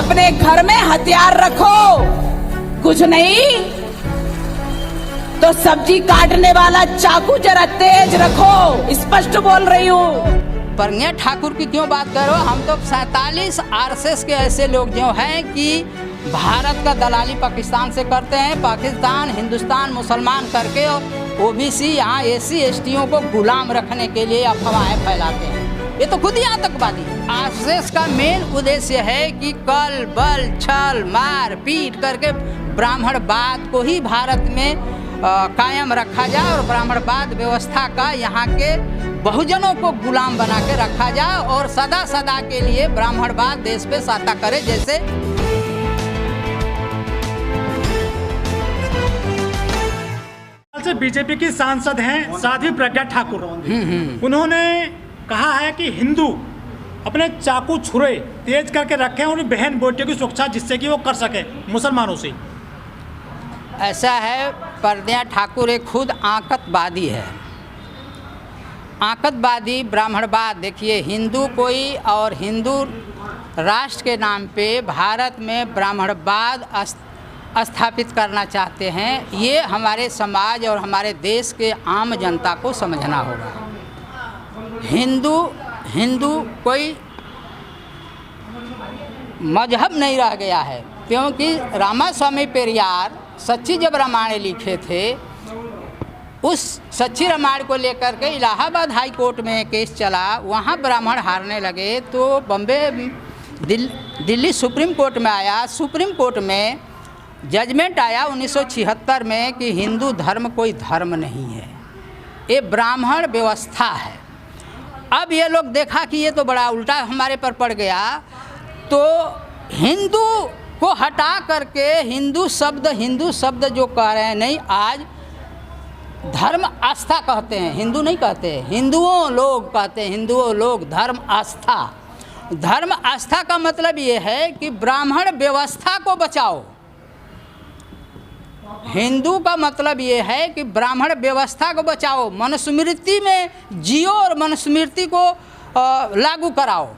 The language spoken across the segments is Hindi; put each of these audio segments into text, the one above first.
अपने घर में हथियार रखो, कुछ नहीं तो सब्जी काटने वाला चाकू जरा तेज रखो। स्पष्ट बोल रही हूँ। प्रज्ञा ठाकुर की क्यों बात करो? हम तो 47 आरएसएस के ऐसे लोग जो हैं कि भारत का दलाली पाकिस्तान से करते हैं, पाकिस्तान हिंदुस्तान मुसलमान करके और ओबीसी यहाँ एससी एसटीओं को गुलाम रखने के लिए अफवाहें फैलाते हैं। ये तो खुद ही आतंकवादी। आरएसएस का मेन उद्देश्य है कि कल बल छल मार पीट करके ब्राह्मणवाद को ही भारत में कायम रखा जाए और ब्राह्मणवाद व्यवस्था का यहाँ के बहुजनों को गुलाम बना के रखा जाए और सदा सदा के लिए ब्राह्मणवाद देश पे साता करे। जैसे बीजेपी की सांसद हैं साध्वी प्रज्ञा ठाकुर, उन्होंने कहा है कि हिंदू अपने चाकू छुरे तेज करके रखें और बहन बेटियों की सुरक्षा जिससे कि वो कर सके मुसलमानों से। ऐसा है, प्रज्ञा ठाकुर एक खुद आतंकवादी है। आतंकवादी ब्राह्मणवाद, देखिए हिंदू कोई और हिंदू राष्ट्र के नाम पे भारत में ब्राह्मणवाद स्थापित करना चाहते हैं। ये हमारे समाज और हमारे देश के आम जनता को समझना होगा। हिंदू कोई मजहब नहीं रह गया है, क्योंकि रामास्वामी पेरियार सच्ची जब रामायण लिखे थे, उस सच्ची रामायण को लेकर के इलाहाबाद हाई कोर्ट में केस चला, वहाँ ब्राह्मण हारने लगे तो बम्बे दिल्ली सुप्रीम कोर्ट में आया। सुप्रीम कोर्ट में जजमेंट आया 1976 में कि हिंदू धर्म कोई धर्म नहीं है, ये ब्राह्मण व्यवस्था है। अब ये लोग देखा कि ये तो बड़ा उल्टा हमारे पर पड़ गया, तो हिंदू को हटा करके हिंदू शब्द जो कह रहे हैं, नहीं आज धर्म आस्था कहते हैं, हिंदू नहीं कहते, हिंदुओं लोग कहते हैं, हिंदुओं लोग धर्म आस्था। धर्म आस्था का मतलब ये है कि ब्राह्मण व्यवस्था को बचाओ। हिंदू का मतलब ये है कि ब्राह्मण व्यवस्था को बचाओ, मनुस्मृति में जियो और मनुस्मृति को लागू कराओ।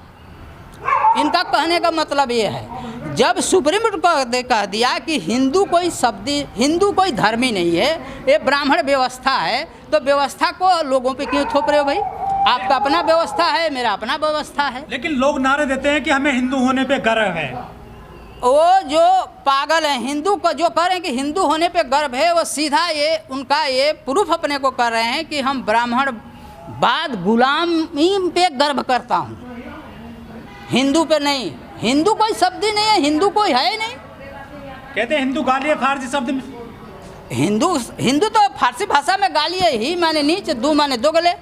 इनका कहने का मतलब ये है, जब सुप्रीम कोर्ट ने कह दिया कि हिंदू कोई धर्म ही नहीं है, ये ब्राह्मण व्यवस्था है, तो व्यवस्था को लोगों पे क्यों थोप रहे हो भाई? आपका अपना व्यवस्था है, मेरा अपना व्यवस्था है। लेकिन लोग नारे देते हैं कि हमें हिंदू होने पे गर्व है। वो जो पागल है, हिंदू को जो कह रहे हैं कि हिंदू होने पे गर्व है, वो सीधा उनका ये प्रूफ अपने को कर रहे हैं कि हम ब्राह्मणवाद गुलामी पे गर्व करता हूँ, हिंदू पे नहीं। हिंदू कोई शब्द ही नहीं है, हिंदू कोई है ही नहीं। कहते हैं हिंदू गाली है फारसी शब्द। हिंदू तो फारसी भाषा में गाली है, ही माने नीच, दू माने दोगले,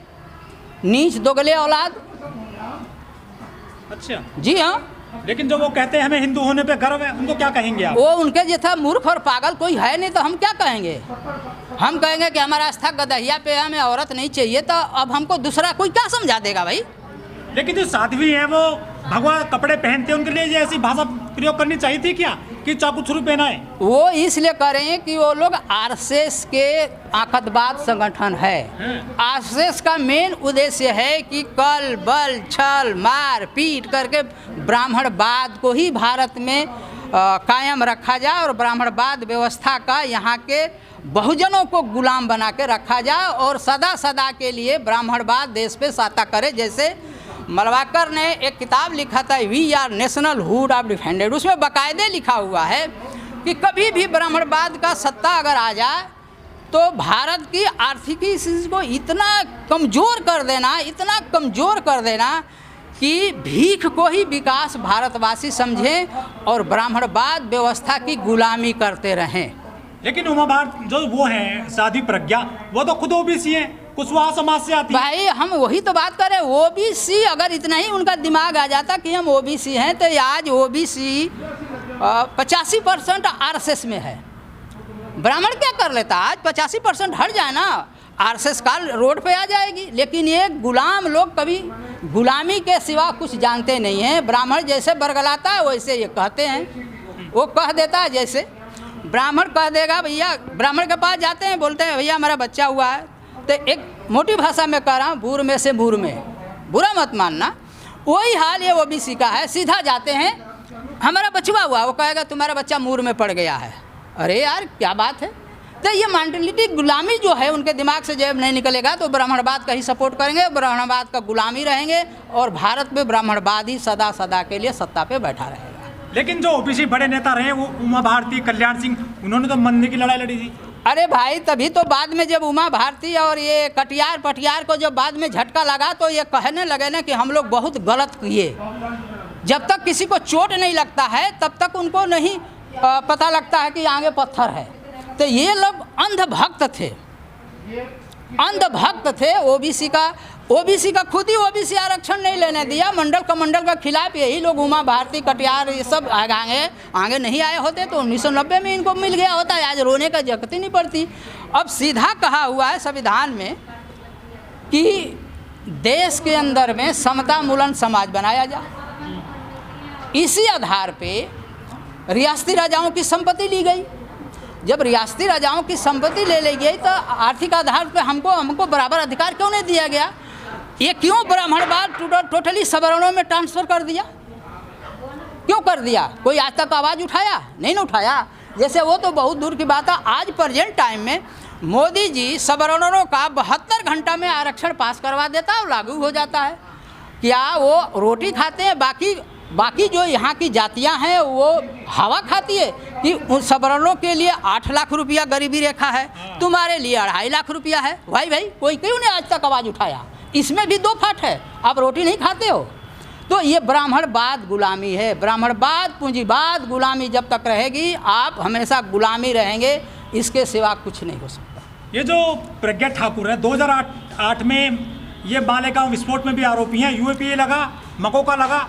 नीच दोगले औलाद। अच्छा जी हाँ। लेकिन जो वो कहते हैं हमें हिंदू होने पे गर्व है, उनको क्या कहेंगे आप? वो उनके जैसा मूर्ख और पागल कोई है नहीं, तो हम क्या कहेंगे? हम कहेंगे कि हमारा आस्था गदहिया पे है, हमें औरत नहीं चाहिए, तो अब हमको दूसरा कोई क्या समझा देगा भाई? लेकिन जो साध्वी हैं वो भगवा कपड़े पहनते हैं, उनके लिए ये ऐसी भाषा प्रयोग करनी चाहिए थी क्या कि चाकू छुरी पहना है? वो इसलिए करें कि वो लोग आरएसएस के आतंकवाद संगठन है। आरएसएस का मेन उद्देश्य है कि कल बल छल मार पीट करके ब्राह्मणवाद को ही भारत में कायम रखा जाए और ब्राह्मणवाद व्यवस्था का यहाँ के बहुजनों को गुलाम बना के रखा जाए और सदा सदा के लिए ब्राह्मणवाद देश पे साता करे। जैसे मलवाकर ने एक किताब लिखा था, we are national hood of defended, उसमें बाकायदे लिखा हुआ है कि कभी भी ब्राह्मणवाद का सत्ता अगर आ जाए तो भारत की आर्थिक स्थिति को इतना कमज़ोर कर देना कि भीख को ही विकास भारतवासी समझें और ब्राह्मणवाद व्यवस्था की गुलामी करते रहें। लेकिन उमा भारत जो वो हैं साध्वी प्रज्ञा, वो तो खुद ओबीसी हैं, कुशवाहा समाज से आती है। भाई हम वही तो बात करें, ओबीसी अगर इतना ही उनका दिमाग आ जाता कि हम ओबीसी हैं, तो आज ओबीसी 85% आरएसएस में है। ब्राह्मण क्या कर लेता? आज 85% हट जाए ना, आरएसएस का रोड पे आ जाएगी। लेकिन ये गुलाम लोग कभी गुलामी के सिवा कुछ जानते नहीं हैं। ब्राह्मण जैसे बरगलाता है वैसे ये कहते हैं, वो कह देता है। जैसे ब्राह्मण कह देगा, भैया ब्राह्मण के पास जाते हैं, बोलते हैं भैया हमारा बच्चा हुआ है, तो एक मोटी भाषा में कह रहा हूँ, बूर में से बुरा मत मानना, वही हाल ये ओबीसी का है। सीधा जाते हैं हमारा बचवा हुआ, वो कहेगा तुम्हारा बच्चा मूर में पड़ गया है। अरे यार क्या बात है। तो ये मेंटलिटी गुलामी जो है उनके दिमाग से जब नहीं निकलेगा तो ब्राह्मणवाद का ही सपोर्ट करेंगे, ब्राह्मणवाद का गुलामी रहेंगे और भारत में ब्राह्मणवाद ही सदा सदा के लिए सत्ता पे बैठा रहेगा। लेकिन जो ओबीसी बड़े नेता रहे वो उमा भारती, कल्याण सिंह, उन्होंने तो मंदी की लड़ाई लड़ी थी। अरे भाई तभी तो बाद में जब उमा भारती और ये कटियार पटियार को जब बाद में झटका लगा तो ये कहने लगे ना कि हम लोग बहुत गलत किए। जब तक किसी को चोट नहीं लगता है तब तक उनको नहीं पता लगता है कि आगे पत्थर है। तो ये लोग अंधभक्त थे, अंधभक्त थे। ओबीसी का खुद ही ओबीसी आरक्षण नहीं लेने दिया। मंडल कमंडल का खिलाफ यही लोग उमा भारती, कटियार, ये सब आगे नहीं आए होते तो 1990 में इनको मिल गया होता। आज रोने का जरूरत ही नहीं पड़ती। अब सीधा कहा हुआ है संविधान में कि देश के अंदर में समता मूलन समाज बनाया जाए। इसी आधार पे रियासती राजाओं की संपत्ति ली गई। जब रियासती राजाओं की संपत्ति ले ली गई तो आर्थिक आधार पे हमको बराबर अधिकार क्यों नहीं दिया गया? ये क्यों ब्राह्मणवाद टोटली सवर्णों में ट्रांसफ़र कर दिया? क्यों कर दिया? कोई आज तक आवाज़ उठाया? नहीं उठाया। जैसे वो तो बहुत दूर की बात है। आज प्रेजेंट टाइम में मोदी जी सवर्णों का 72 घंटा में आरक्षण पास करवा देता है और लागू हो जाता है। क्या वो रोटी खाते हैं? बाकी जो यहाँ की जातियाँ हैं वो हवा खाती है कि उन सवर्णों के लिए 8 लाख रुपया गरीबी रेखा है, तुम्हारे लिए 2.5 लाख रुपया है। भाई कोई क्यों नहीं आज तक आवाज़ उठाया? इसमें भी 2 फाट है। आप रोटी नहीं खाते हो। तो ये ब्राह्मणवाद गुलामी है। ब्राह्मणवाद पूंजीवाद गुलामी जब तक रहेगी आप हमेशा गुलामी रहेंगे, इसके सिवा कुछ नहीं हो सकता। ये जो प्रज्ञा ठाकुर है 2008 में ये मालेगांव विस्फोट में भी आरोपी हैं। यूएपीए लगा, मकोका लगा।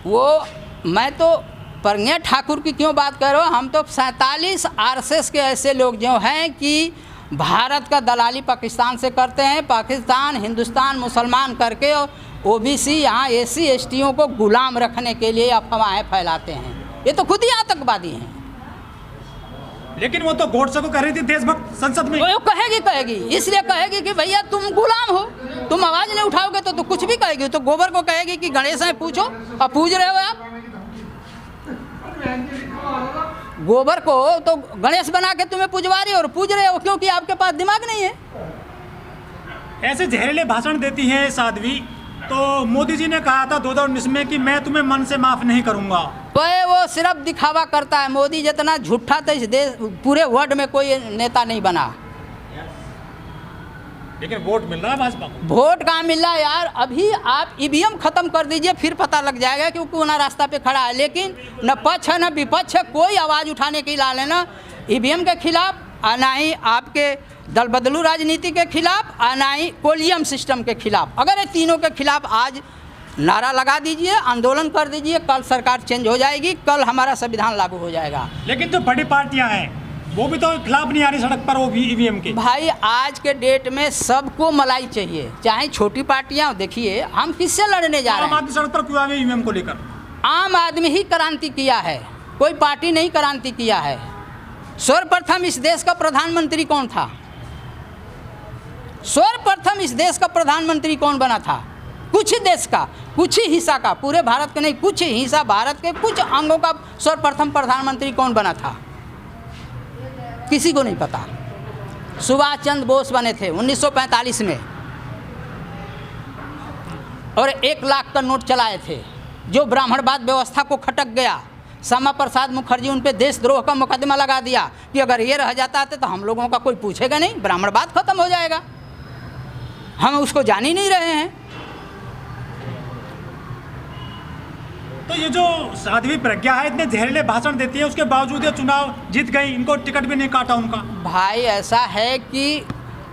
वो मैं तो प्रज्ञा ठाकुर की क्यों बात कर रहा हूँ? हम तो 47 आरएसएस के ऐसे लोग जो हैं कि भारत का दलाली पाकिस्तान से करते हैं। पाकिस्तान हिंदुस्तान मुसलमान करके ओबीसी यहाँ एससी एसटीओं को गुलाम रखने के लिए अफवाहें फैलाते हैं। ये तो खुद ही आतंकवादी हैं। लेकिन वो तो गोडसे को कह रही थी देशभक्त संसद में। वो कहेगी इसलिए कहेगी कि भैया तुम गुलाम हो, तुम आवाज़ नहीं उठाओगे तो कुछ भी कहेगी। तो गोबर को कहेगी कि गणेश है पूछो, अब पूज रहे हो आप। गोबर को तो गणेश बना के तुम्हें पूजवा रही हो और पूज रहे हो क्योंकि आपके पास दिमाग नहीं है। ऐसे जहरीले भाषण देती हैं साध्वी। तो मोदी जी ने कहा था 2019 में कि मैं तुम्हें मन से माफ़ नहीं करूंगा। तो वो सिर्फ दिखावा करता है। मोदी जितना झूठा था इस देश पूरे वर्ल्ड में कोई नेता नहीं बना। लेकिन वोट मिल रहा है भाजपा को। वोट कहाँ मिल रहा है यार? अभी आप ईवीएम ख़त्म कर दीजिए फिर पता लग जाएगा कि वो कौन रास्ता पे खड़ा है। लेकिन न पक्ष है न विपक्ष है, कोई आवाज़ उठाने की लाल है ना ईवीएम के खिलाफ, ना ही आपके दल बदलू राजनीति के खिलाफ, ना ही कोलियम सिस्टम के खिलाफ। अगर ये तीनों के खिलाफ आज नारा लगा दीजिए, आंदोलन कर दीजिए, कल सरकार चेंज हो जाएगी, कल हमारा संविधान लागू हो जाएगा। लेकिन जो बड़ी पार्टियां हैं वो भी तो खिलाफ नहीं आ रही सड़क पर वो भी ईवीएम के। भाई आज के डेट में सबको मलाई चाहिए, चाहे छोटी पार्टियां। देखिए हम किससे लड़ने जा रहे हैं? आम आदमी सड़क पर क्यों आ गए ईवीएम को लेकर? आम आदमी ही क्रांति किया है, कोई पार्टी नहीं क्रांति किया है। सर्वप्रथम इस देश का प्रधानमंत्री कौन था? सर्वप्रथम इस देश का प्रधानमंत्री कौन बना था? कुछ ही देश का, कुछ ही हिस्सा का, पूरे भारत के नहीं, कुछ ही हिस्सा भारत के कुछ अंगों का सर्वप्रथम प्रधानमंत्री कौन बना था? किसी को नहीं पता। सुभाष चंद्र बोस बने थे 1945 में और 1 लाख का नोट चलाए थे जो ब्राह्मणवाद व्यवस्था को खटक गया। श्यामा प्रसाद मुखर्जी उन पे देशद्रोह का मुकदमा लगा दिया कि अगर ये रह जाता है तो हम लोगों का कोई पूछेगा नहीं, ब्राह्मणवाद खत्म हो जाएगा। हम उसको जान ही नहीं रहे हैं। तो ये जो साध्वी प्रज्ञा है इतने जहरीले भाषण देती है उसके बावजूद ये चुनाव जीत गई, इनको टिकट भी नहीं काटा उनका। भाई ऐसा है कि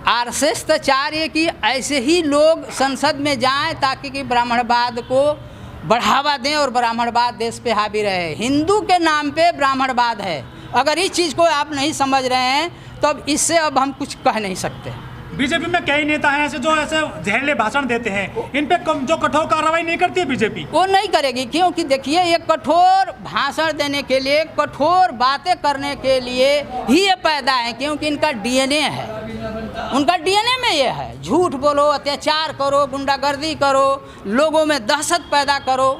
आरएसएस तो चाह रही है कि ऐसे ही लोग संसद में जाएं ताकि कि ब्राह्मणवाद को बढ़ावा दें और ब्राह्मणवाद देश पे हावी रहे। हिंदू के नाम पे ब्राह्मणवाद है। अगर इस चीज़ को आप नहीं समझ रहे हैं तो अब इससे अब हम कुछ कह नहीं सकते। बीजेपी में कई नेता हैं ऐसे जो ऐसे जहरीले भाषण देते हैं, इन पे जो कठोर कार्रवाई नहीं करती है बीजेपी। वो नहीं करेगी क्योंकि देखिए ये कठोर भाषण देने के लिए, कठोर बातें करने के लिए ही ये पैदा है, क्योंकि इनका डीएनए है। उनका डीएनए में ये है, झूठ बोलो, अत्याचार करो, गुंडागर्दी करो, लोगों में दहशत पैदा करो।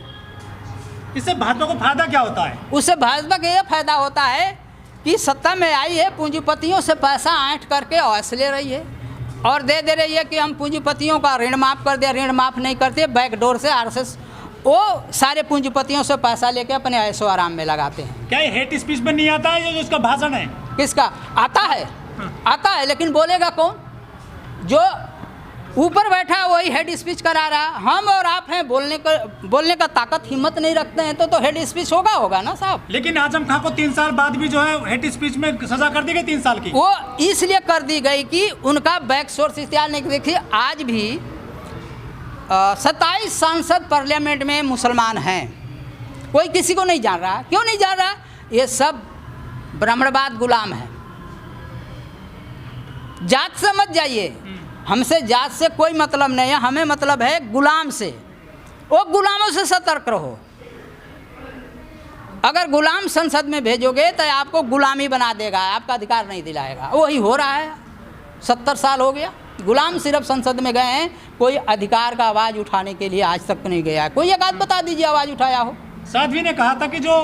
इससे भाजपा को फायदा क्या होता है? उससे भाजपा का ये फायदा होता है कि सत्ता में आई है, पूंजीपतियों से पैसा ऐंठ करके ऐश ले रही है और दे रही है कि हम पूंजीपतियों का ऋण माफ़ कर दे, ऋण माफ़ नहीं करते, बैकडोर से आरएसएस वो सारे पूंजीपतियों से पैसा लेके अपने ऐशो आराम में लगाते हैं। क्या ये हेट स्पीच में नहीं आता है? ये जो उसका भाषण है किसका आता है? आता है, लेकिन बोलेगा कौन? जो ऊपर बैठा है वही हेड स्पीच करा रहा। हम और आप हैं, बोलने का ताकत हिम्मत नहीं रखते हैं तो हेड स्पीच होगा ना साहब। लेकिन आजम खां को 3 साल बाद भी जो है हेड स्पीच में सजा कर दी गई 3 साल की। वो इसलिए कर दी गई कि उनका बैक सोर्स इख्तियार नहीं। देखिए आज भी 27 सांसद पार्लियामेंट में मुसलमान हैं, कोई किसी को नहीं जान रहा। क्यों नहीं जान रहा? ये सब ब्राह्मणवाद गुलाम है। जात से मत जाइए, हमसे जात से कोई मतलब नहीं है, हमें मतलब है गुलाम से। वो गुलामों से सतर्क रहो। अगर गुलाम संसद में भेजोगे तो आपको गुलामी बना देगा, आपका अधिकार नहीं दिलाएगा। वही हो रहा है, 70 साल हो गया गुलाम सिर्फ संसद में गए हैं, कोई अधिकार का आवाज़ उठाने के लिए आज तक नहीं गया। कोई एक बात बता दीजिए आवाज़ उठाया हो। साध्वी ने कहा था कि जो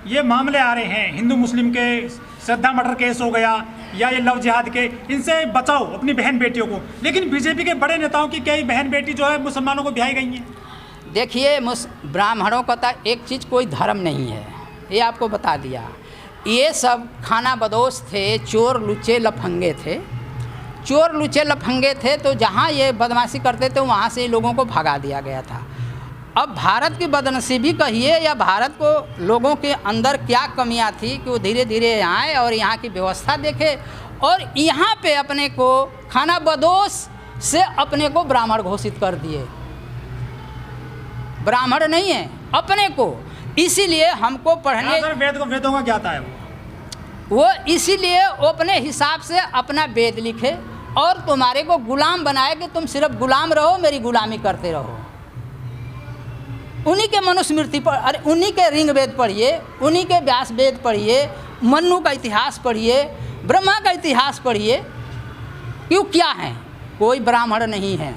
ये मामले आ रहे हैं हिंदू मुस्लिम के, श्रद्धा मर्डर केस हो गया या ये लव जिहाद के, इनसे बचाओ अपनी बहन बेटियों को। लेकिन बीजेपी के बड़े नेताओं की कई बहन बेटी जो है मुसलमानों को ब्याही गई हैं। देखिए ब्राह्मणों का तो एक चीज़ कोई धर्म नहीं है, ये आपको बता दिया। ये सब खाना बदोश थे, चोर लुच्चे लफंगे थे। चोर लुच्चे लफंगे थे तो जहाँ ये बदमाशी करते थे वहाँ से लोगों को भगा दिया गया था। अब भारत की बदनसीबी कहिए या भारत को लोगों के अंदर क्या कमियां थी कि वो धीरे धीरे आए और यहाँ की व्यवस्था देखे और यहाँ पे अपने को खाना बदोश से अपने को ब्राह्मण घोषित कर दिए। ब्राह्मण नहीं है अपने को, इसीलिए हमको पढ़ने वेदों का क्या था वो, इसीलिए वो अपने हिसाब से अपना वेद लिखे और तुम्हारे को गुलाम बनाए कि तुम सिर्फ गुलाम रहो, मेरी गुलामी करते रहो। उन्हीं के मनुस्मृति पर, अरे उन्हीं के ऋग वेद पढ़िए, उन्हीं के व्यास वेद पढ़िए, मनु का इतिहास पढ़िए, ब्रह्मा का इतिहास पढ़िए। क्यों क्या है? कोई ब्राह्मण नहीं है।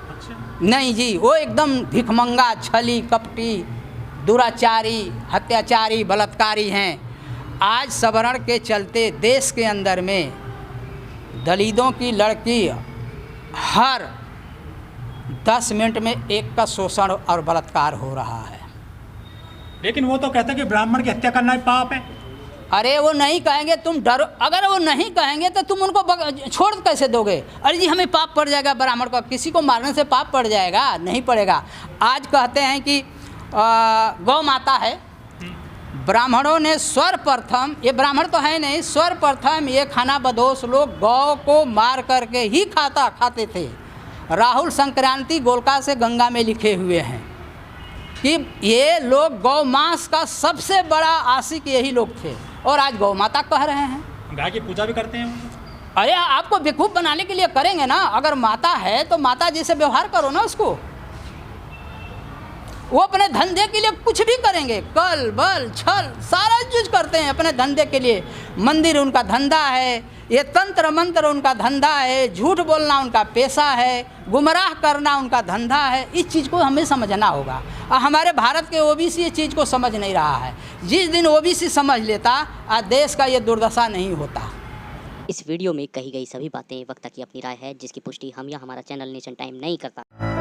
अच्छा। नहीं जी, वो एकदम भिखमंगा, छली, कपटी, दुराचारी, हत्याचारी, बलात्कारी हैं। आज सवर्ण के चलते देश के अंदर में दलितों की लड़की हर 10 मिनट में एक का शोषण और बलात्कार हो रहा है। लेकिन वो तो कहते हैं कि ब्राह्मण की हत्या करना ही पाप है। अरे वो नहीं कहेंगे, तुम डरो। अगर वो नहीं कहेंगे तो तुम उनको छोड़ कैसे दोगे? अरे जी हमें पाप पड़ जाएगा ब्राह्मण का, किसी को मारने से पाप पड़ जाएगा? नहीं पड़ेगा। आज कहते हैं कि गौ माता है, ब्राह्मणों ने सर्वप्रथम, ये ब्राह्मण तो है नहीं, सर्वप्रथम ये खाना बदोश लोग गौ को मार करके ही खाते थे। राहुल संक्रांति गोलका से गंगा में लिखे हुए हैं कि ये लोग गौ मांस का सबसे बड़ा आशिक यही लोग थे और आज गौ माता कह रहे हैं। गाय की पूजा भी करते हैं। अरे आपको बेवकूफ़ बनाने के लिए करेंगे ना। अगर माता है तो माता जैसे व्यवहार करो ना उसको। वो अपने धंधे के लिए कुछ भी करेंगे, कल बल छल सारा चीज करते हैं अपने धंधे के लिए। मंदिर उनका धंधा है, ये तंत्र मंत्र उनका धंधा है, झूठ बोलना उनका पेशा है, गुमराह करना उनका धंधा है। इस चीज़ को हमें समझना होगा। और हमारे भारत के ओबीसी ये चीज़ को समझ नहीं रहा है। जिस दिन ओबीसी समझ लेता आज देश का ये दुर्दशा नहीं होता। इस वीडियो में कही गई सभी बातें वक्ता की अपनी राय है, जिसकी पुष्टि हम या हमारा चैनल नेशन टाइम नहीं करता।